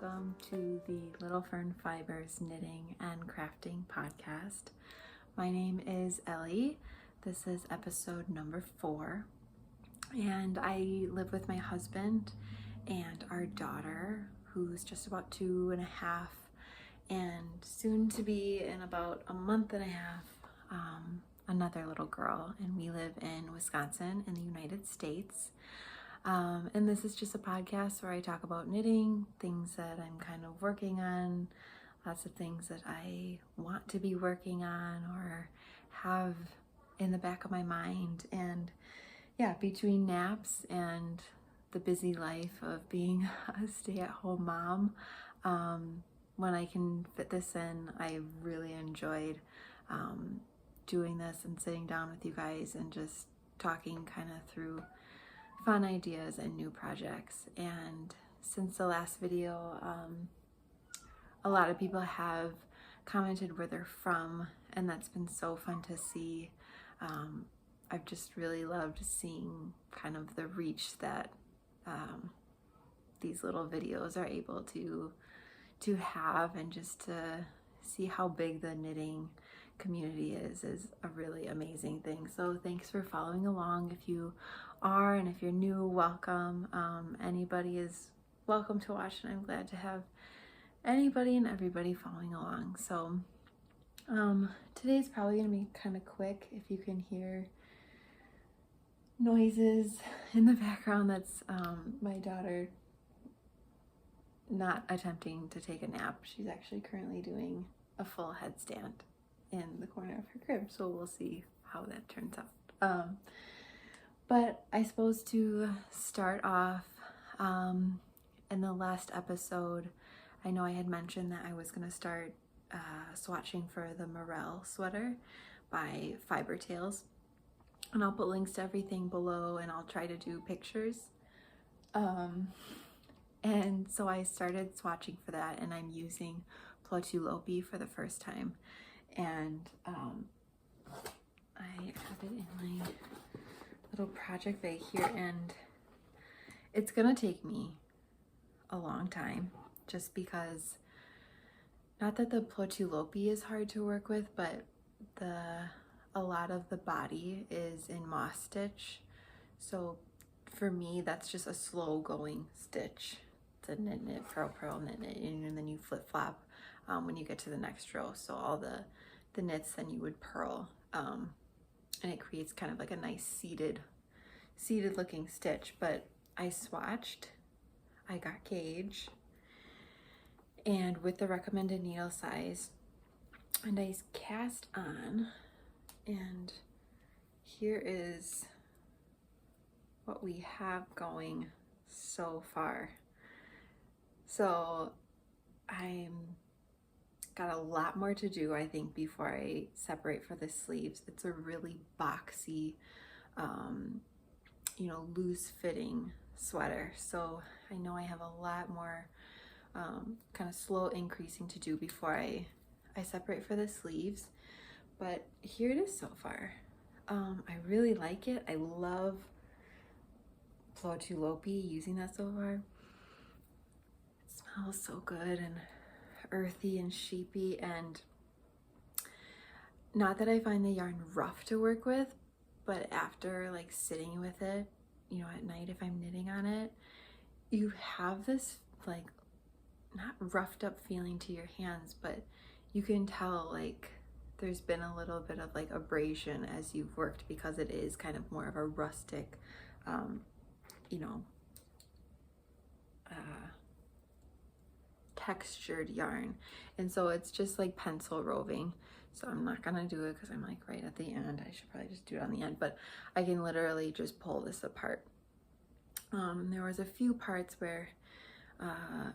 welcome to the LittleFernFibers Knitting and Crafting Podcast. My name is Ellie. This is episode number 4, and I live with my husband and our daughter, who's just about 2.5, and soon to be in about a month and a half, another little girl. And we live in Wisconsin in the United States. And this is just a podcast where I talk about knitting, things that I'm kind of working on, lots of things that I want to be working on or have in the back of my mind. And yeah, between naps and the busy life of being a stay-at-home mom, when I can fit this in, I really enjoyed doing this and sitting down with you guys and just talking kind of through fun ideas and new projects. And since the last video, a lot of people have commented where they're from, and that's been so fun to see. I've just really loved seeing kind of the reach that these little videos are able to have, and just to see how big the knitting community is a really amazing thing. So thanks for following along if you are, and if you're new, welcome. Anybody is welcome to watch, and I'm glad to have anybody and everybody following along. So today's probably gonna be kind of quick. If you can hear noises in the background, that's my daughter not attempting to take a nap. She's actually currently doing a full headstand in the corner of her crib, so we'll see how that turns out. But I suppose to start off, in the last episode, I know I had mentioned that I was going to start swatching for the Morel sweater by Fiber Tales, and I'll put links to everything below, and I'll try to do pictures. And so I started swatching for that, and I'm using Plotulopi for the first time. And I have it in my little project bag here, and it's gonna take me a long time, just because, not that the Plotulopi is hard to work with, but a lot of the body is in moss stitch. So for me, that's just a slow going stitch. It's a knit, knit, purl, purl, knit, knit, and then you flip flop when you get to the next row. So all the knits, then you would purl, and it creates kind of like a nice seated looking stitch. But I swatched, I got gauge, and with the recommended needle size, and I cast on, and here is what we have going so far. So I'm got a lot more to do, I think, before I separate for the sleeves. It's a really boxy, loose fitting sweater. So I know I have a lot more kind of slow increasing to do before I separate for the sleeves. But here it is so far. I really like it. I love Plotulopi, using that so far. It smells so good and earthy and sheepy, and not that I find the yarn rough to work with, but after like sitting with it, at night, if I'm knitting on it, you have this like not roughed up feeling to your hands, but you can tell like there's been a little bit of like abrasion as you've worked, because it is kind of more of a rustic textured yarn. And so it's just like pencil roving. So I'm not gonna do it because I'm like right at the end. I should probably just do it on the end, but I can literally just pull this apart. There was a few parts where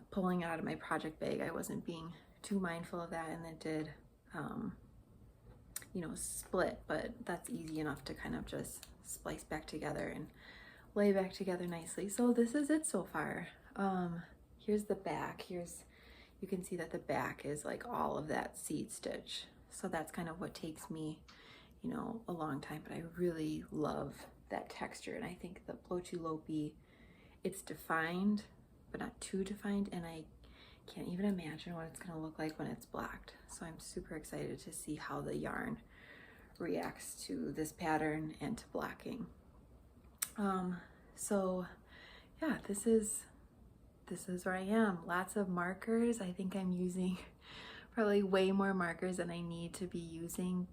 pulling it out of my project bag, I wasn't being too mindful of that, and it did split, but that's easy enough to kind of just splice back together and lay back together nicely. So this is it so far. Here's the back. You can see that the back is like all of that seed stitch. So that's kind of what takes me, a long time, but I really love that texture. And I think the Plotulopi, it's defined, but not too defined. And I can't even imagine what it's gonna look like when it's blacked. So I'm super excited to see how the yarn reacts to this pattern and to blacking. So yeah, this is where I am. Lots of markers. I think I'm using probably way more markers than I need to be using,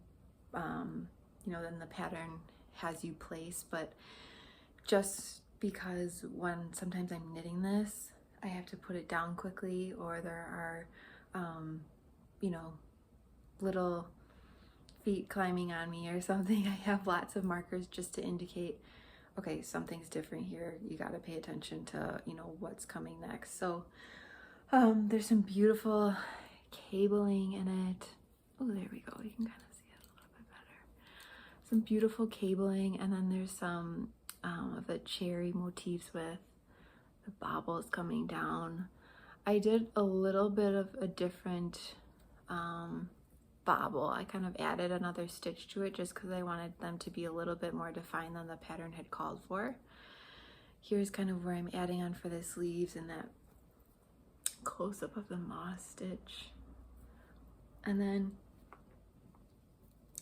you know, than the pattern has you place, but just because when sometimes I'm knitting this, I have to put it down quickly, or there are, you know, little feet climbing on me or something. I have lots of markers just to indicate, okay, something's different here. You got to pay attention to, you know, what's coming next. So there's some beautiful cabling in it. Oh, there we go. You can kind of see it a little bit better. Some beautiful cabling, and then there's some of the cherry motifs with the baubles coming down. I did a little bit of a different bobble. I kind of added another stitch to it just because I wanted them to be a little bit more defined than the pattern had called for. Here's kind of where I'm adding on for the sleeves and that close-up of the moss stitch. And then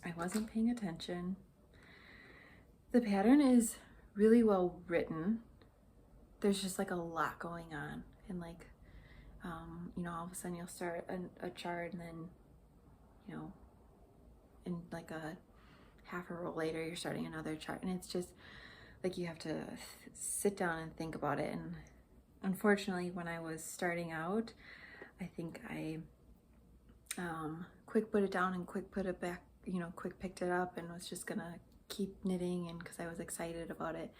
I wasn't paying attention. The pattern is really well written. There's just like a lot going on, and like you know, all of a sudden you'll start a chart, and then, you know, in like a half a row later you're starting another chart, and it's just like you have to sit down and think about it. And unfortunately, when I was starting out, I think I quick put it down and quick put it back, you know, quick picked it up and was just gonna keep knitting, and because I was excited about it.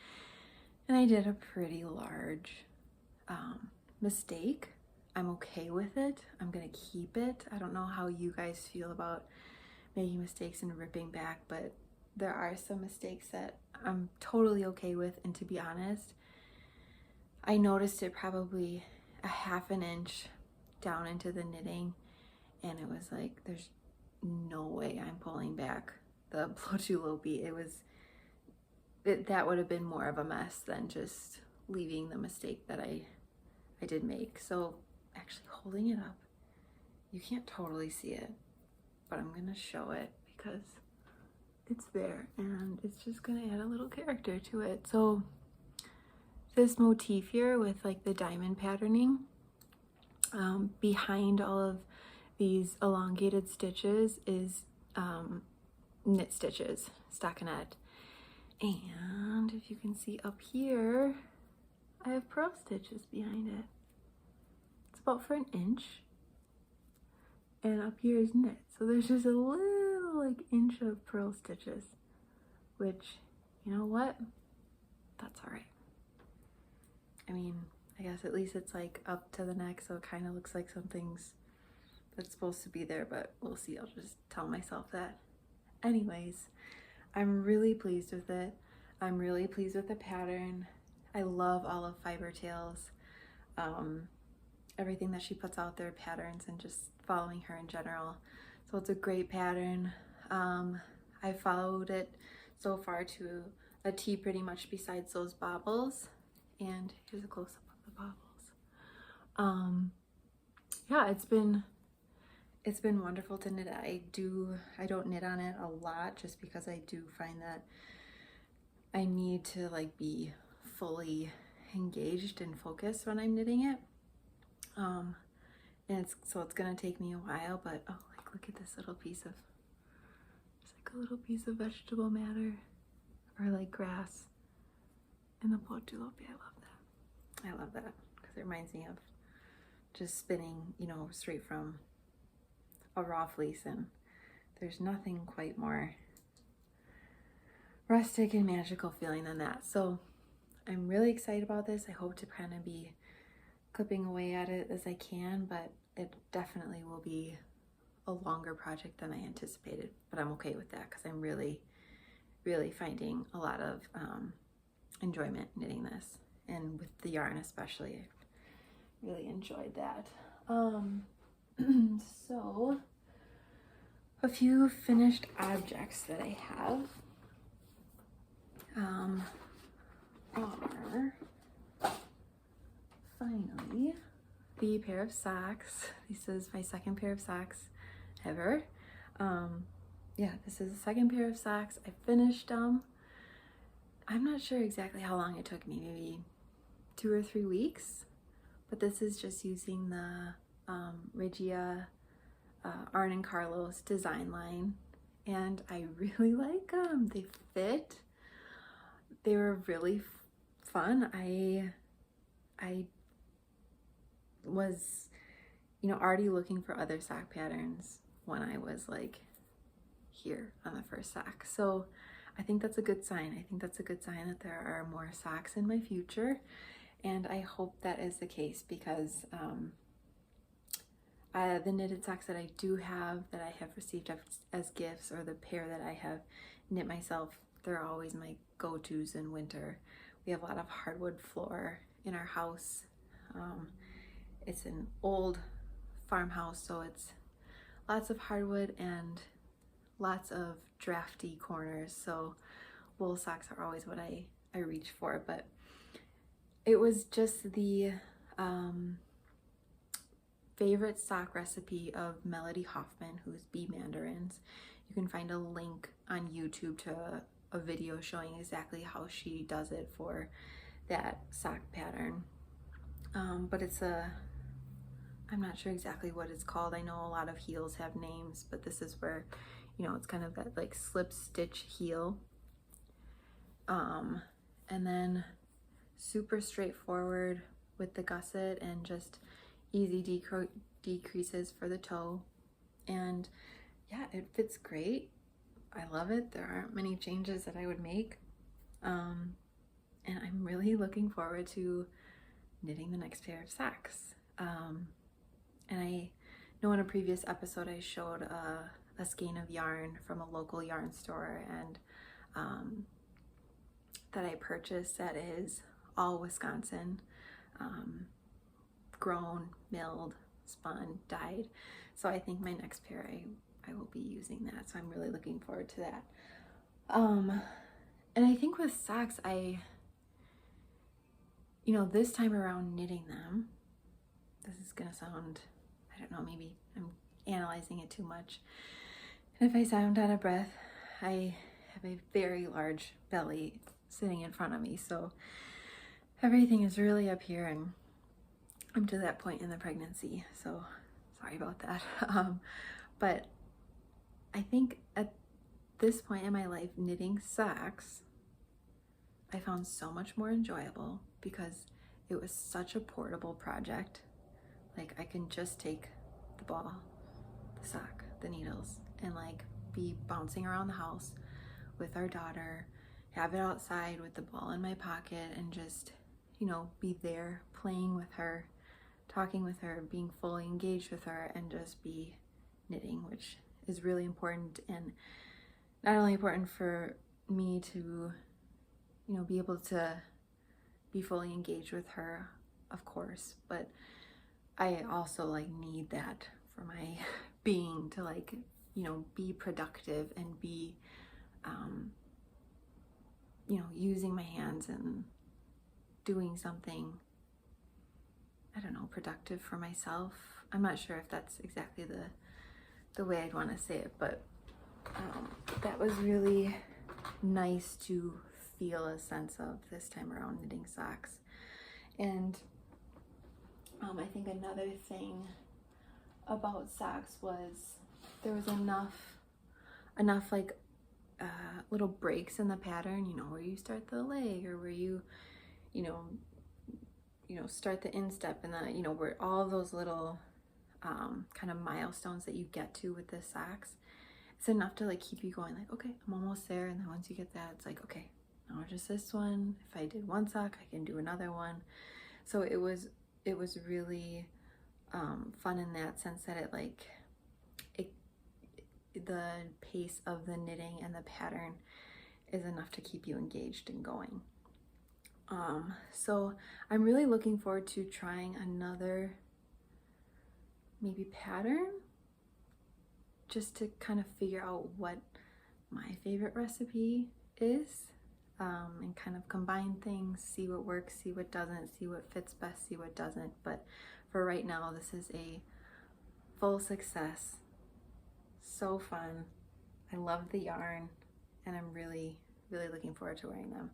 And I did a pretty large mistake. I'm okay with it. I'm gonna keep it. I don't know how you guys feel about making mistakes and ripping back, but there are some mistakes that I'm totally okay with. And to be honest, I noticed it probably a half an inch down into the knitting, and it was like, there's no way I'm pulling back the Plotulopi. That would have been more of a mess than just leaving the mistake that I did make. So actually holding it up, you can't totally see it, but I'm gonna show it because it's there, and it's just gonna add a little character to it. So this motif here with like the diamond patterning, behind all of these elongated stitches is knit stitches, stockinette. And if you can see up here, I have purl stitches behind it. It's about for an inch, and up here is knit. So there's just a little like inch of purl stitches, which, you know what, that's all right. I mean, I guess at least it's like up to the neck, so it kind of looks like something's that's supposed to be there, but we'll see. I'll just tell myself that. Anyways, I'm really pleased with it. I'm really pleased with the pattern. I love all of Fiber Tales. Everything that she puts out there, patterns, and just following her in general. So it's a great pattern. I followed it so far to a T pretty much besides those baubles. And here's a close-up of the baubles. Yeah, it's been wonderful to knit. I don't knit on it a lot just because I do find that I need to like be fully engaged and focused when I'm knitting it. And it's gonna take me a while, but oh, like look at this little piece of, it's like a little piece of vegetable matter or like grass in the Plotulopi. I love that because it reminds me of just spinning, you know, straight from a raw fleece, and there's nothing quite more rustic and magical feeling than that. So I'm really excited about this. I hope to kind of be clipping away at it as I can, but it definitely will be a longer project than I anticipated, but I'm okay with that because I'm really finding a lot of enjoyment knitting this, and with the yarn especially. I really enjoyed that. So a few finished objects that I have are finally the pair of socks. This is my second pair of socks ever. Yeah, this is the second pair of socks. I finished them. I'm not sure exactly how long it took me, maybe 2 or 3 weeks, but this is just using the Regia Arne Carlos design line, and I really like them. They fit. They were really fun. I was, already looking for other sock patterns when I was like here on the first sock. So I think that's a good sign. I think that's a good sign that there are more socks in my future, and I hope that is the case because the knitted socks that I do have, that I have received as gifts, or the pair that I have knit myself, they're always my go-tos in winter. We have a lot of hardwood floor in our house. It's an old farmhouse, so it's lots of hardwood and lots of drafty corners, so wool socks are always what I reach for. But it was just the favorite sock recipe of Melody Hoffman, who's Bee Mandarins. You can find a link on YouTube to a video showing exactly how she does it for that sock pattern. But it's I'm not sure exactly what it's called. I know a lot of heels have names, but this is where, it's kind of that like slip stitch heel. And then super straightforward with the gusset and just easy decreases for the toe. And yeah, it fits great. I love it. There aren't many changes that I would make. And I'm really looking forward to knitting the next pair of socks. And I know in a previous episode I showed a skein of yarn from a local yarn store, and that I purchased that is all Wisconsin, grown, milled, spun, dyed. So I think my next pair I will be using that. So I'm really looking forward to that. And I think with socks, this time around knitting them, this is gonna sound, I don't know, maybe I'm analyzing it too much. And if I sound out of breath, I have a very large belly sitting in front of me, so everything is really up here, and I'm to that point in the pregnancy, so sorry about that. But I think at this point in my life, knitting socks I found so much more enjoyable because it was such a portable project. Like, I can just take the ball, the sock, the needles, and like be bouncing around the house with our daughter, have it outside with the ball in my pocket, and just, be there playing with her, talking with her, being fully engaged with her, and just be knitting, which is really important. And not only important for me to, be able to be fully engaged with her, of course, but I also need that for my being to be productive and be, using my hands and doing something, I don't know, productive for myself. I'm not sure if that's exactly the way I'd want to say it, but that was really nice to feel a sense of this time around knitting socks. And I think another thing about socks was there was enough little breaks in the pattern, where you start the leg, or where you start the instep, and then where all those little kind of milestones that you get to with the socks, it's enough to keep you going, okay, I'm almost there. And then once you get that, it's okay, now just this one. If I did one sock, I can do another one. So it was really fun in that sense, that the pace of the knitting and the pattern is enough to keep you engaged and going. So I'm really looking forward to trying another maybe pattern, just to kind of figure out what my favorite recipe is. and kind of combine things, see what works, see what doesn't, see what fits best, see what doesn't. But for right now, this is a full success. So fun. I love the yarn, and I'm really, really looking forward to wearing them.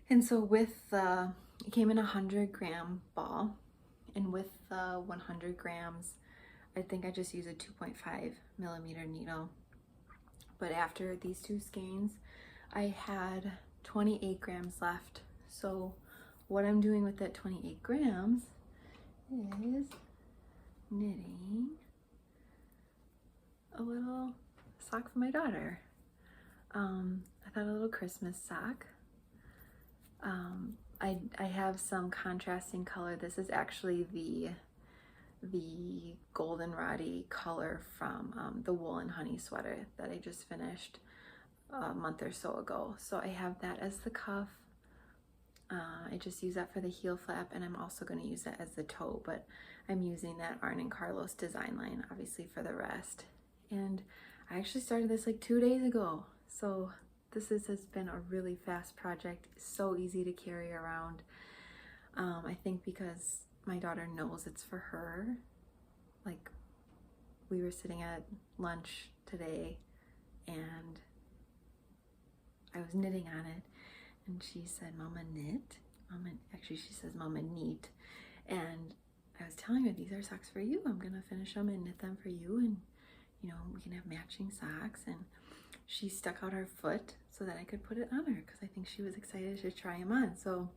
And so with it came in a 100-gram ball, and with the 100 grams, I think I just use a 2.5 millimeter needle. But after these two skeins, I had 28 grams left. So what I'm doing with that 28 grams is knitting a little sock for my daughter. I thought a little Christmas sock. I have some contrasting color. This is actually the goldenroddy color from the wool and honey sweater that I just finished a month or so ago. So I have that as the cuff. I just use that for the heel flap, and I'm also going to use that as the toe, but I'm using that Arne Carlos design line obviously for the rest. And I actually started this like 2 days ago, so this has been a really fast project. It's so easy to carry around. I think because my daughter knows it's for her. Like, we were sitting at lunch today and I was knitting on it, and she said, "Mama, knit." Actually, she says, "Mama, neat." And I was telling her, these are socks for you. I'm gonna finish them and knit them for you, and you know, we can have matching socks. And she stuck out her foot so that I could put it on her because I think she was excited to try them on. So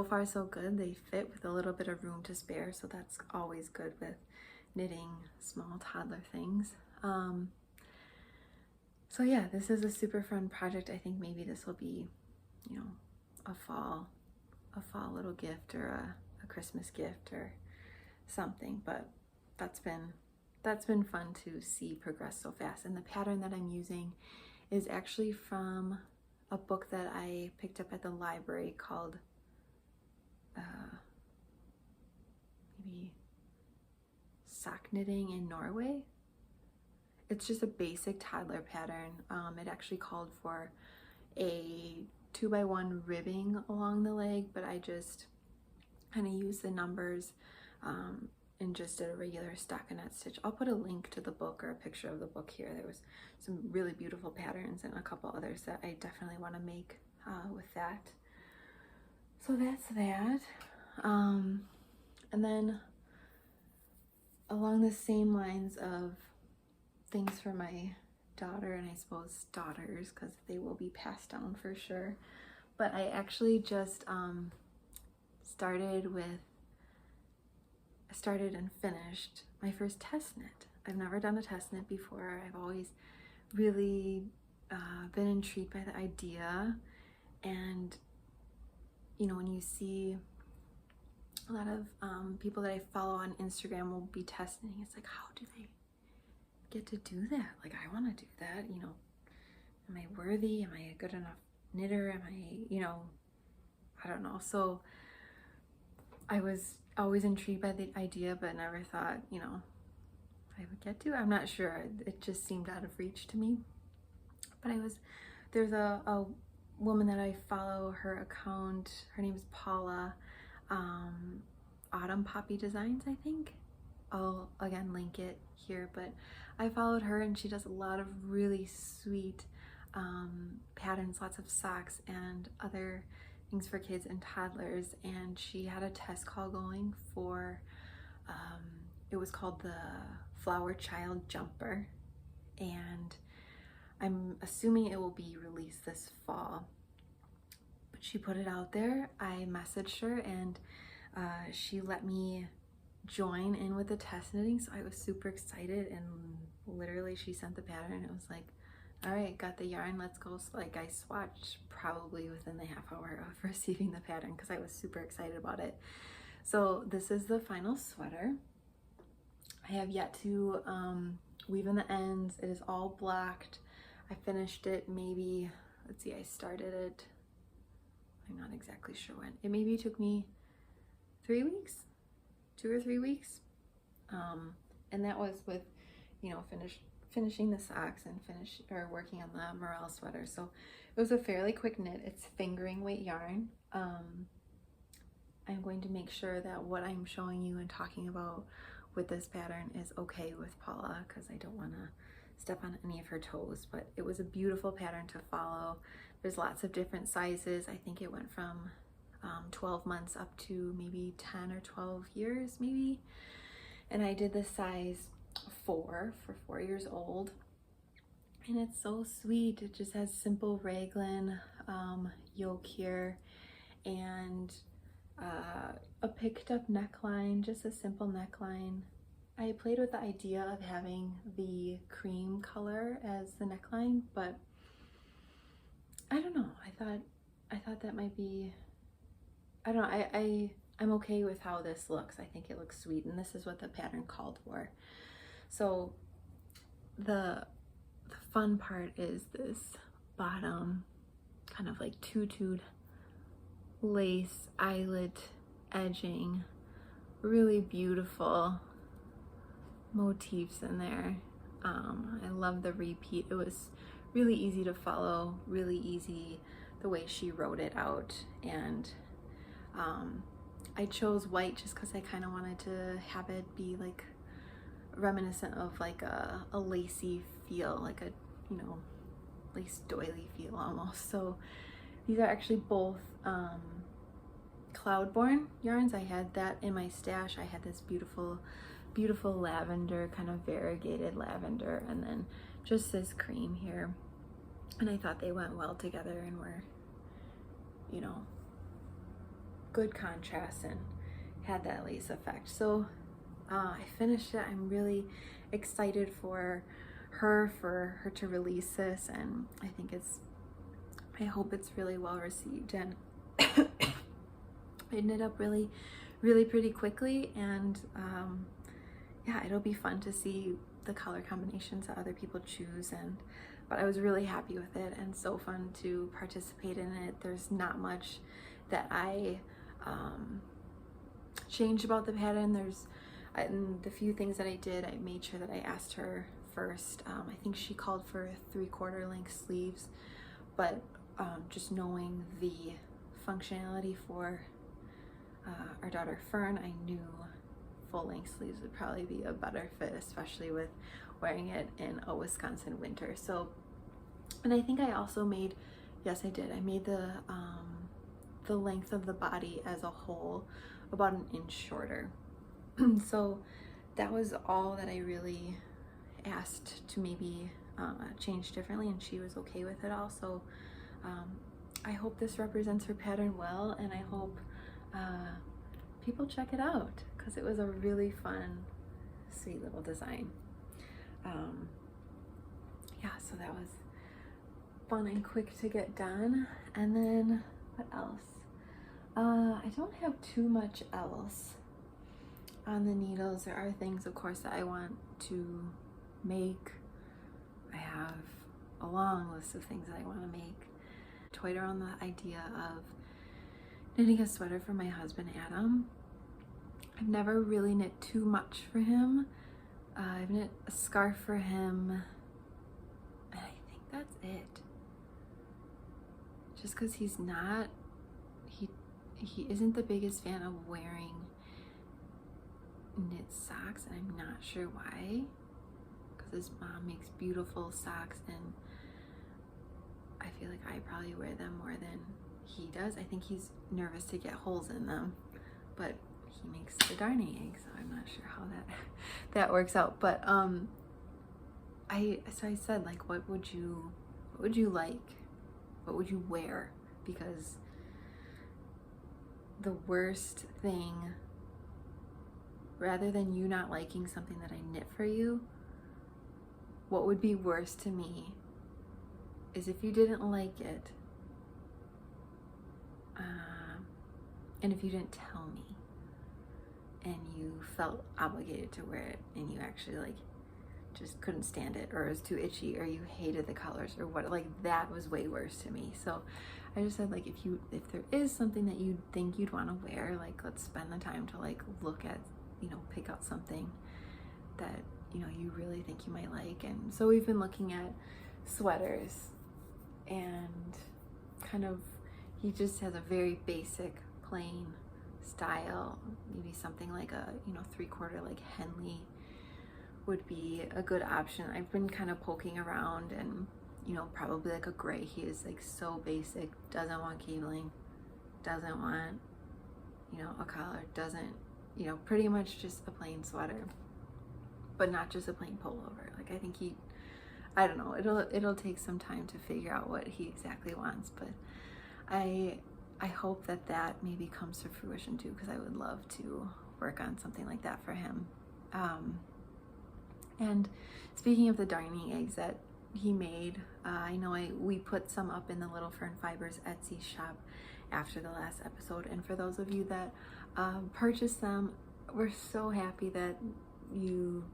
far so good. They fit with a little bit of room to spare, so that's always good with knitting small toddler things. So yeah, this is a super fun project. I think maybe this will be, you know, a fall little gift or a Christmas gift or something. But that's been fun to see progress so fast. And the pattern that I'm using is actually from a book that I picked up at the library called maybe Sock Knitting in Norway. It's just a basic toddler pattern. It actually called for a 2x1 ribbing along the leg, but I just kind of used the numbers and just did a regular stockinette stitch. I'll put a link to the book or a picture of the book here. There was some really beautiful patterns and a couple others that I definitely want to make with that. So that's that. And then along the same lines of things for my daughter, and I suppose daughters, because they will be passed down for sure. But I actually just started and finished my first test knit. I've never done a test knit before. I've always really been intrigued by the idea. And you know, when you see a lot of people that I follow on Instagram will be test knitting, it's like, how do they get to do that? Like, I want to do that. You know, am I worthy? Am I a good enough knitter? Am I, you know, I don't know. So I was always intrigued by the idea, but never thought, you know, I would get to. I'm not sure. It just seemed out of reach to me. But there's a woman that I follow, her account, her name is Paula, Autumn Poppy Designs, I think. I'll again link it here, but I followed her and she does a lot of really sweet patterns, lots of socks and other things for kids and toddlers. And she had a test call going for it was called the Flower Child Jumper, and I'm assuming it will be released this fall. But she put it out there. I messaged her and she let me join in with the test knitting, so I was super excited. And literally she sent the pattern. It was like, all right, got the yarn, let's go. So like, I swatched probably within the half hour of receiving the pattern because I was super excited about it. So this is the final sweater. I have yet to weave in the ends. It is all blocked. I finished it maybe, let's see, I started it, I'm not exactly sure when. It maybe took me 3 weeks, 2 or 3 weeks. And that was with, you know, finishing the socks and working on the Morel sweater. So it was a fairly quick knit. It's fingering weight yarn. I'm going to make sure that what I'm showing you and talking about with this pattern is okay with Paula, because I don't want to step on any of her toes. But it was a beautiful pattern to follow. There's lots of different sizes. I think it went from 12 months up to maybe 10 or 12 years maybe. And I did the size 4 for 4 years old. And it's so sweet. It just has simple raglan yoke here and a picked up neckline, just a simple neckline. I played with the idea of having the cream color as the neckline, but I don't know. I thought that might be, I don't know. I'm okay with how this looks. I think it looks sweet, and this is what the pattern called for. So the fun part is this bottom kind of like tutued lace eyelet edging, really beautiful motifs in there. I love the repeat. It was really easy to follow, really easy the way she wrote it out. And I chose white just because I kind of wanted to have it be like reminiscent of like a lacy feel, like a, you know, lace doily feel almost. So these are actually both Cloudborn yarns. I had that in my stash. I had this beautiful lavender, kind of variegated lavender, and then just this cream here. And I thought they went well together and were, you know, good contrast and had that lace effect. So I finished it. I'm really excited for her to release this, and I hope it's really well received. And it knit up really pretty quickly, and yeah, it'll be fun to see the color combinations that other people choose. But I was really happy with it, and so fun to participate in it. There's not much that I changed about the pattern. And the few things that I did, I made sure that I asked her first. I think she called for 3/4 length sleeves, but just knowing the functionality for our daughter Fern, I knew full length sleeves would probably be a better fit, especially with wearing it in a Wisconsin winter. So, and I think I also made, yes I did, I made the length of the body as a whole about 1 inch shorter. So that was all that I really asked to maybe change differently, and she was okay with it all. So I hope this represents her pattern well, and I hope people check it out, because it was a really fun, sweet little design. Yeah, so that was fun and quick to get done. And then what else? I don't have too much else on the needles. There are things, of course, that I want to make. I have a long list of things that I want to make. Toyed around the idea of knitting a sweater for my husband Adam. I've never really knit too much for him. I've knit a scarf for him, and I think that's it. Just because he isn't the biggest fan of wearing knit socks, and I'm not sure why, because his mom makes beautiful socks, and I feel like I probably wear them more than he does. I think he's nervous to get holes in them, but he makes the darning egg, so I'm not sure how that works out. But I said, like, what would you like? What would you wear? Because the worst thing, rather than you not liking something that I knit for you, what would be worse to me is if you didn't like it, and if you didn't tell me, and you felt obligated to wear it, and you actually like just couldn't stand it, or it was too itchy, or you hated the colors, or what, like that was way worse to me. So I just said, like, if there is something that you think you'd want to wear, like, let's spend the time to like look at, you know, pick out something that you know, you really think you might like. And so we've been looking at sweaters, and kind of, he just has a very basic plain style. Maybe something like a, you know, 3/4 like Henley would be a good option. I've been kind of poking around, and you know, probably like a gray. He is like so basic, doesn't want cabling, doesn't want, you know, a collar, doesn't, you know, pretty much just a plain sweater, but not just a plain pullover. Like, I think I don't know, it'll take some time to figure out what he exactly wants, but I hope that maybe comes to fruition too, because I would love to work on something like that for him. And speaking of the darning eggs that he made, I know we put some up in the LittleFernFibers Etsy shop after the last episode, and for those of you that purchased them, we're so happy that you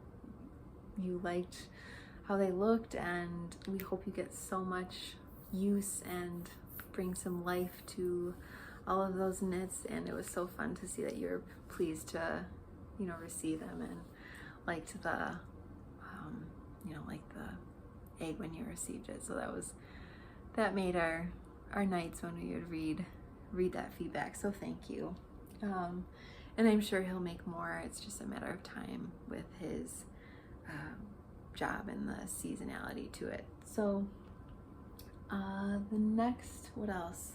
liked how they looked, and we hope you get so much use and bring some life to all of those knits. And it was so fun to see that you're pleased to, you know, receive them and liked the you know, like the egg when you received it. So that made our nights when we would read that feedback. So thank you. And I'm sure he'll make more. It's just a matter of time with his job and the seasonality to it. So the next, what else?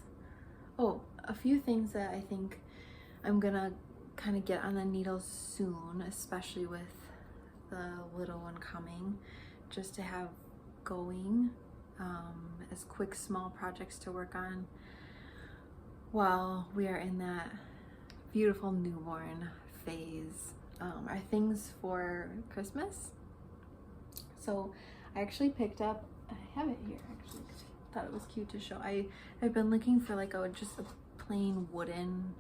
Oh, a few things that I think I'm gonna kind of get on the needles soon, especially with the little one coming, just to have going as quick small projects to work on while we are in that beautiful newborn phase, are things for Christmas. So I actually picked up, I have it here actually, thought it was cute to show. I've been looking for like just a plain wooden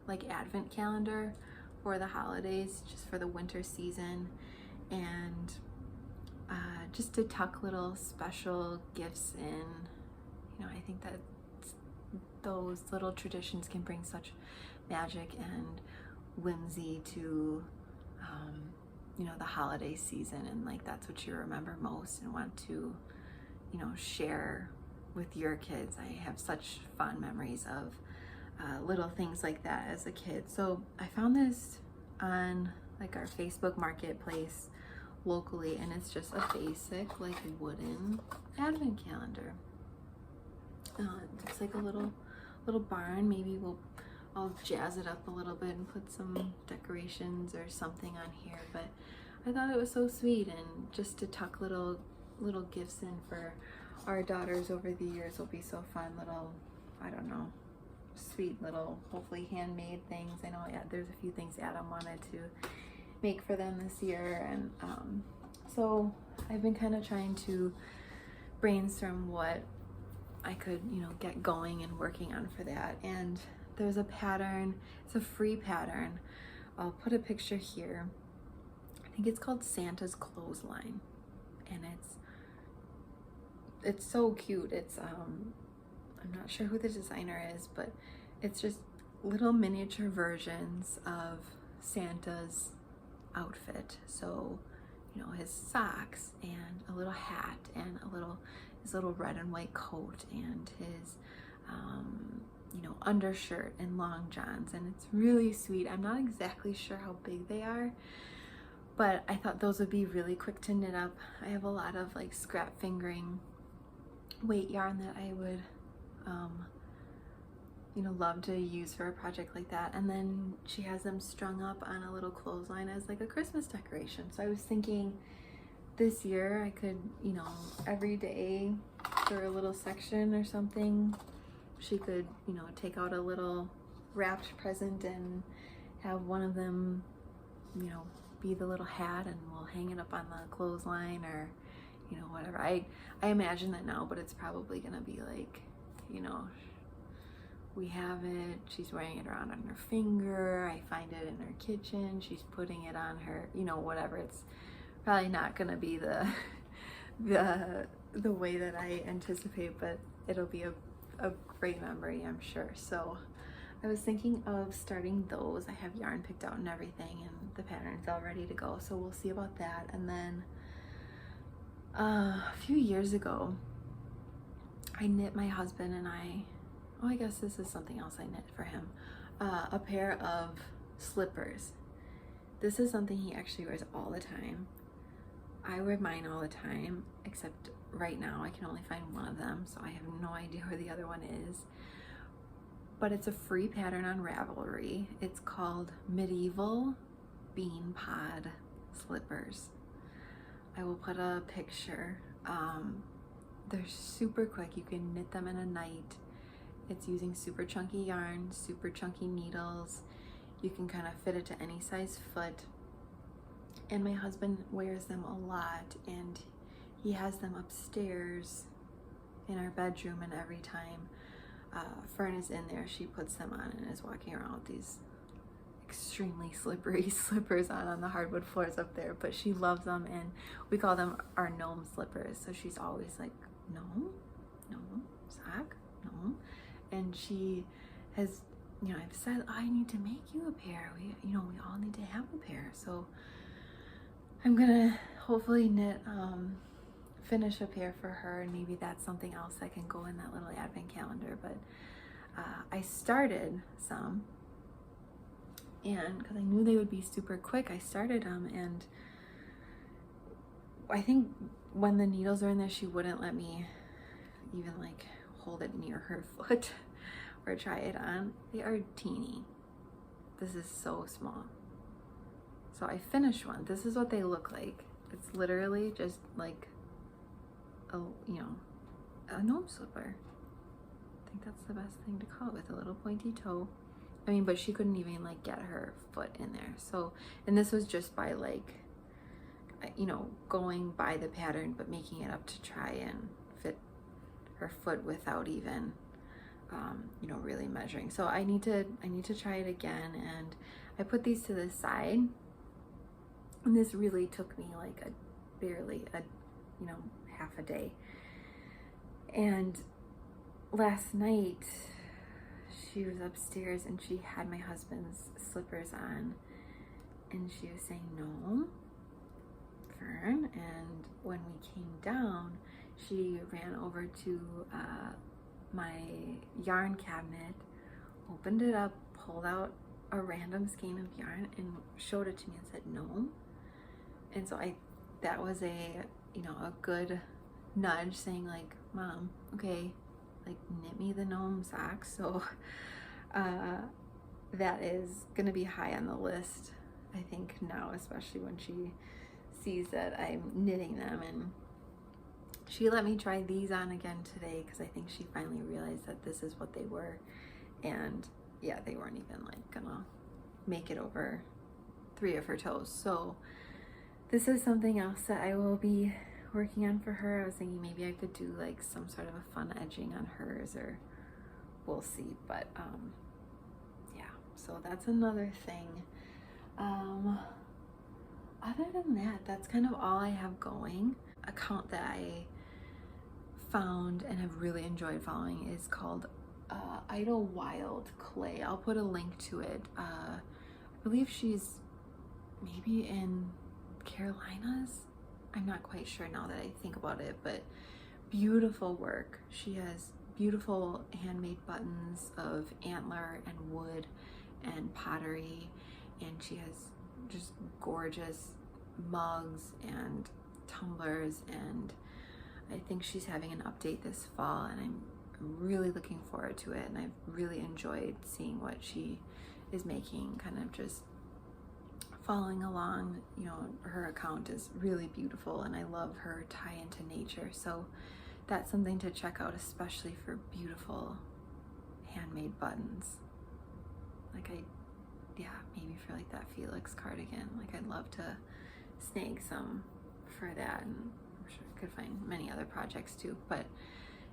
like advent calendar for the holidays, just for the winter season, and just to tuck little special gifts in. You know, I think that those little traditions can bring such magic and whimsy to you know, the holiday season, and like that's what you remember most and want to, you know, share with your kids. I have such fond memories of little things like that as a kid. So I found this on like our Facebook marketplace locally, and it's just a basic like wooden advent calendar. It's like a little barn. Maybe I'll jazz it up a little bit and put some decorations or something on here, but I thought it was so sweet, and just to tuck little gifts in for our daughters over the years will be so fun. Little, I don't know, sweet little, hopefully handmade things. I know there's a few things Adam wanted to make for them this year, and so I've been kind of trying to brainstorm what I could, you know, get going and working on for that. And there's a pattern, it's a free pattern. I'll put a picture here. I think it's called Santa's Clothesline, and it's so cute. It's I'm not sure who the designer is, but it's just little miniature versions of Santa's outfit. So, you know, his socks and a little hat and his little red and white coat and his you know, undershirt and long johns, and it's really sweet. I'm not exactly sure how big they are, but I thought those would be really quick to knit up. I have a lot of like scrap fingering weight yarn that I would you know, love to use for a project like that. And then she has them strung up on a little clothesline as like a Christmas decoration. So I was thinking this year I could, you know, every day for a little section or something, she could, you know, take out a little wrapped present and have one of them, you know, be the little hat, and we'll hang it up on the clothesline, or, you know, whatever. I imagine that now, but it's probably gonna be like, you know, we have it, she's wearing it around on her finger, I find it in her kitchen, she's putting it on her, you know, whatever. It's probably not gonna be the way that I anticipate, but it'll be a great memory, I'm sure. So I was thinking of starting those. I have yarn picked out and everything, and the pattern's all ready to go, so we'll see about that. And then a few years ago, I knit my husband and I guess this is something else I knit for him, a pair of slippers. This is something he actually wears all the time. I wear mine all the time, except right now I can only find one of them, so I have no idea where the other one is. But it's a free pattern on Ravelry. It's called Medieval Beanpod Slippers. I will put a picture. They're super quick. You can knit them in a night. It's using super chunky yarn, super chunky needles. You can kind of fit it to any size foot. And my husband wears them a lot, and he has them upstairs in our bedroom, and every time Fern is in there, she puts them on and is walking around with these extremely slippery slippers on the hardwood floors up there, but she loves them, and we call them our gnome slippers. So she's always like, no, sock, no. And she has, you know, I've said, I need to make you a pair. We all need to have a pair. So I'm gonna hopefully knit, finish a pair for her, and maybe that's something else that can go in that little advent calendar. But I started some, and because I knew they would be super quick, I started them, and I think when the needles are in there, she wouldn't let me even like hold it near her foot or try it on. They are teeny. This is so small. So I finished one. This is what they look like. It's literally just like a gnome slipper. I think that's the best thing to call it, with a little pointy toe. I mean, but she couldn't even like get her foot in there. So, and this was just by like, going by the pattern, but making it up to try and fit her foot without even, really measuring. So I need to try it again. And I put these to the side, and this really took me like barely half a day. And last night she was upstairs and she had my husband's slippers on, and she was saying, no, Fern. And when we came down, she ran over to my yarn cabinet, opened it up, pulled out a random skein of yarn and showed it to me and said no. And so that was a good nudge, saying like, Mom, okay, like knit me the gnome socks. So that is gonna be high on the list, I think, now, especially when she sees that I'm knitting them. And she let me try these on again today, because I think she finally realized that this is what they were. And yeah, they weren't even like gonna make it over 3 of her toes. So this is something else that I will be working on for her. I was thinking maybe I could do like some sort of a fun edging on hers, or we'll see. But yeah, so that's another thing. Other than that, that's kind of all I have going. Account that I found and have really enjoyed following is called Idlewild Clay. I'll put a link to it. I believe she's maybe in Carolinas. I'm not quite sure now that I think about it, but beautiful work. She has beautiful handmade buttons of antler and wood and pottery, and she has just gorgeous mugs and tumblers, and I think she's having an update this fall, and I'm really looking forward to it. And I've really enjoyed seeing what she is making, kind of just following along. Her account is really beautiful, and I love her tie into nature. So that's something to check out, especially for beautiful handmade buttons. Like maybe for like that Felix cardigan. Like I'd love to snag some for that, and I'm sure I could find many other projects too. But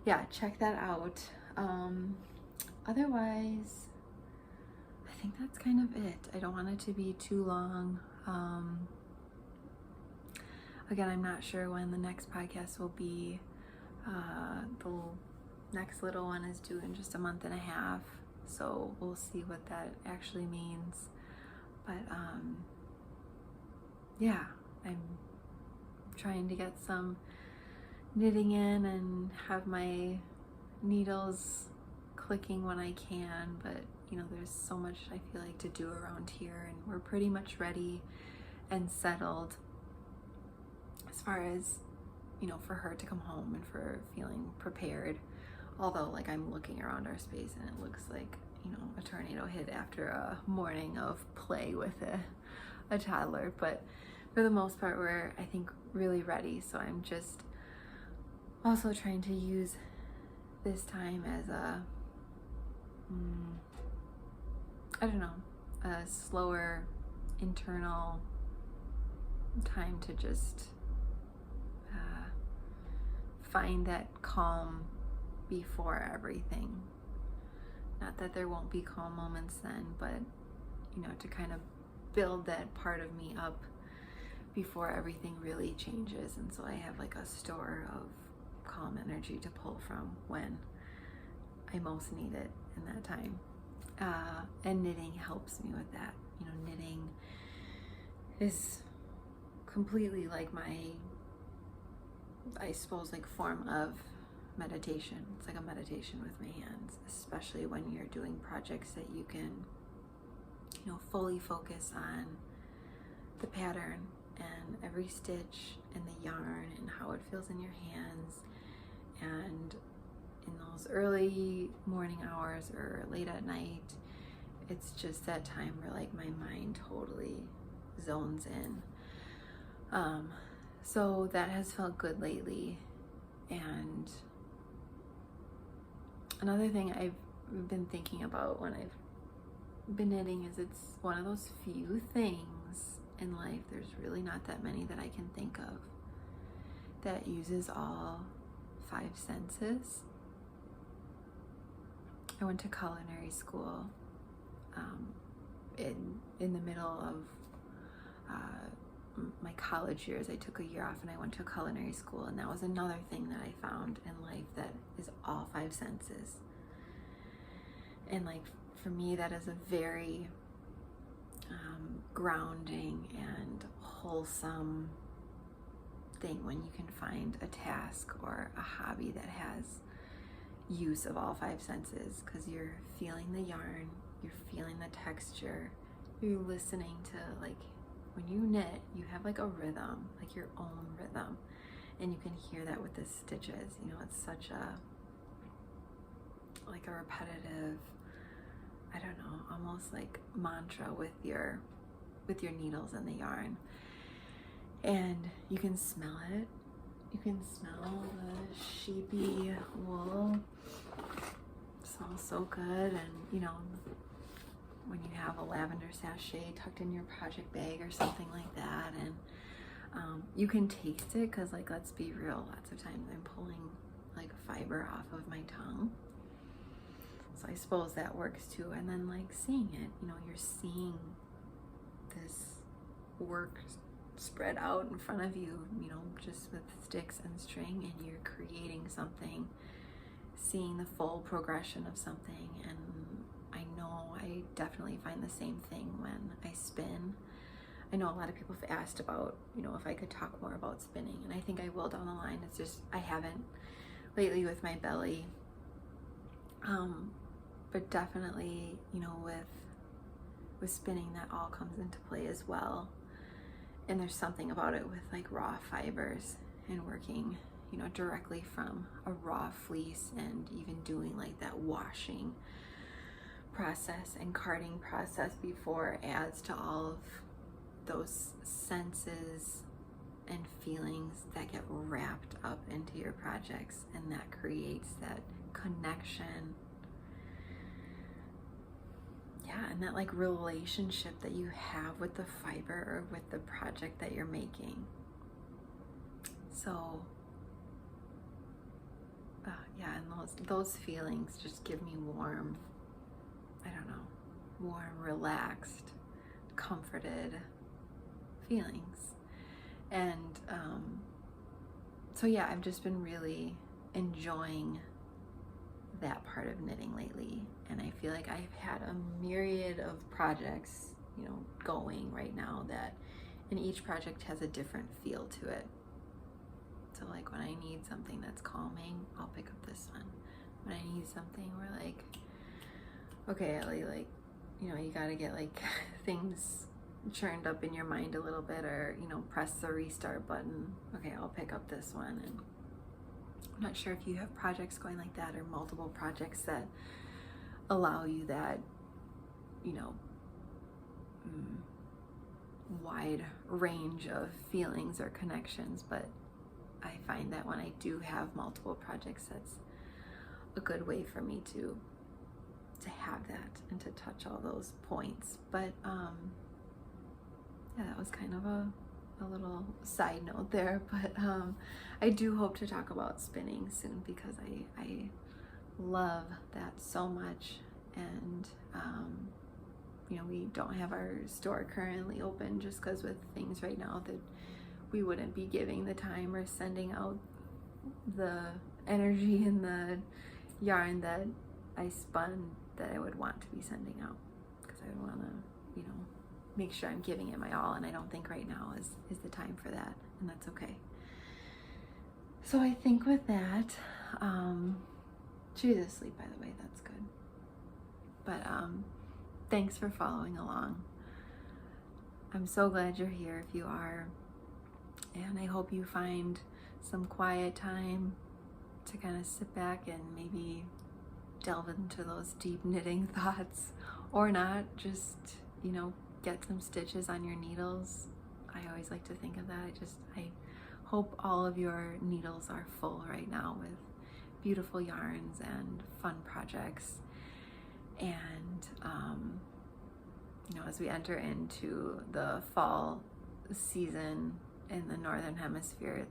yeah, check that out. Otherwise, I think that's kind of it. I don't want it to be too long. Again, I'm not sure when the next podcast will be. The next little one is due in just a month and a half. so we'll see what that actually means. But yeah, I'm trying to get some knitting in and have my needles clicking when I can, but you know, there's so much I feel like to do around here, and we're pretty much ready and settled as far as, you know, for her to come home and for feeling prepared. Although, like, I'm looking around our space and it looks like, you know, a tornado hit after a morning of play with a toddler. But for the most part, we're, I think, really ready. So I'm just also trying to use this time as a, I don't know, a slower internal time to just find that calm before everything. Not that there won't be calm moments then, but you know, to kind of build that part of me up before everything really changes. And so I have like a store of calm energy to pull from when I most need it in that time. And knitting helps me with that. You know, knitting is completely like my, I suppose, like form of meditation. It's like a meditation with my hands, especially when you're doing projects that you can, you know, fully focus on the pattern and every stitch and the yarn and how it feels in your hands. And in those early morning hours or late at night, it's just that time where like my mind totally zones in. So that has felt good lately. And another thing I've been thinking about when I've been knitting is it's one of those few things in life, there's really not that many that I can think of, that uses all 5 senses. I went to culinary school in the middle of my college years. I took a year off and I went to a culinary school, and that was another thing that I found in life that is all 5 senses. And like for me, that is a very grounding and wholesome thing when you can find a task or a hobby that has use of all 5 senses, because you're feeling the yarn, you're feeling the texture, you're listening to, like, when you knit, you have like a rhythm, like your own rhythm, and you can hear that with the stitches. You know, it's such a, like a repetitive, I don't know, almost like mantra with your needles and the yarn. And you can smell it. You can smell the sheepy wool. It smells so good. And you know, when you have a lavender sachet tucked in your project bag or something like that, and you can taste it, because like, let's be real, lots of times I'm pulling like a fiber off of my tongue, so I suppose that works too. And then like seeing it, you know, you're seeing this work spread out in front of you, you know, just with sticks and string, and you're creating something, seeing the full progression of something. And I know I definitely find the same thing when I spin. I know a lot of people have asked about, you know, if I could talk more about spinning, and I think I will down the line. It's just I haven't lately with my belly, but definitely, you know, with spinning, that all comes into play as well. And there's something about it with like raw fibers and working, you know, directly from a raw fleece, and even doing like that washing process and carding process before adds to all of those senses and feelings that get wrapped up into your projects, and that creates that connection. Yeah, and that like relationship that you have with the fiber or with the project that you're making. So yeah, and those feelings just give me warm, I don't know, warm, relaxed, comforted feelings. And so yeah, I've just been really enjoying that part of knitting lately. and I feel like I've had a myriad of projects, you know, going right now and each project has a different feel to it. So like when I need something that's calming, I'll pick up this one. When I need something where like, okay, Ellie, like, you know, you gotta get like things churned up in your mind a little bit, or, you know, press the restart button. Okay, I'll pick up this one. And I'm not sure if you have projects going like that, or multiple projects that allow you that, you know, wide range of feelings or connections. But I find that when I do have multiple projects, that's a good way for me to have that and to touch all those points. But yeah, that was kind of a little side note there, but I do hope to talk about spinning soon, because I love that so much. And you know, we don't have our store currently open just because with things right now that we wouldn't be giving the time or sending out the energy and the yarn that I spun that I would want to be sending out, because I want to, you know, make sure I'm giving it my all, and I don't think right now is the time for that, and that's okay. So I think with that, she's asleep, by the way, that's good. But thanks for following along. I'm so glad you're here if you are, and I hope you find some quiet time to kind of sit back and maybe delve into those deep knitting thoughts, or not, just, you know, get some stitches on your needles. I always like to think of that. I hope all of your needles are full right now with beautiful yarns and fun projects. And you know, as we enter into the fall season in the Northern Hemisphere,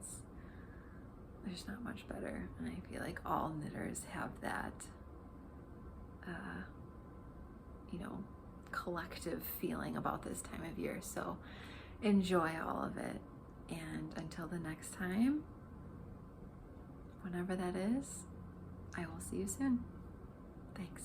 there's not much better, and I feel like all knitters have that you know, collective feeling about this time of year. So enjoy all of it, and until the next time, whenever that is, I will see you soon. Thanks.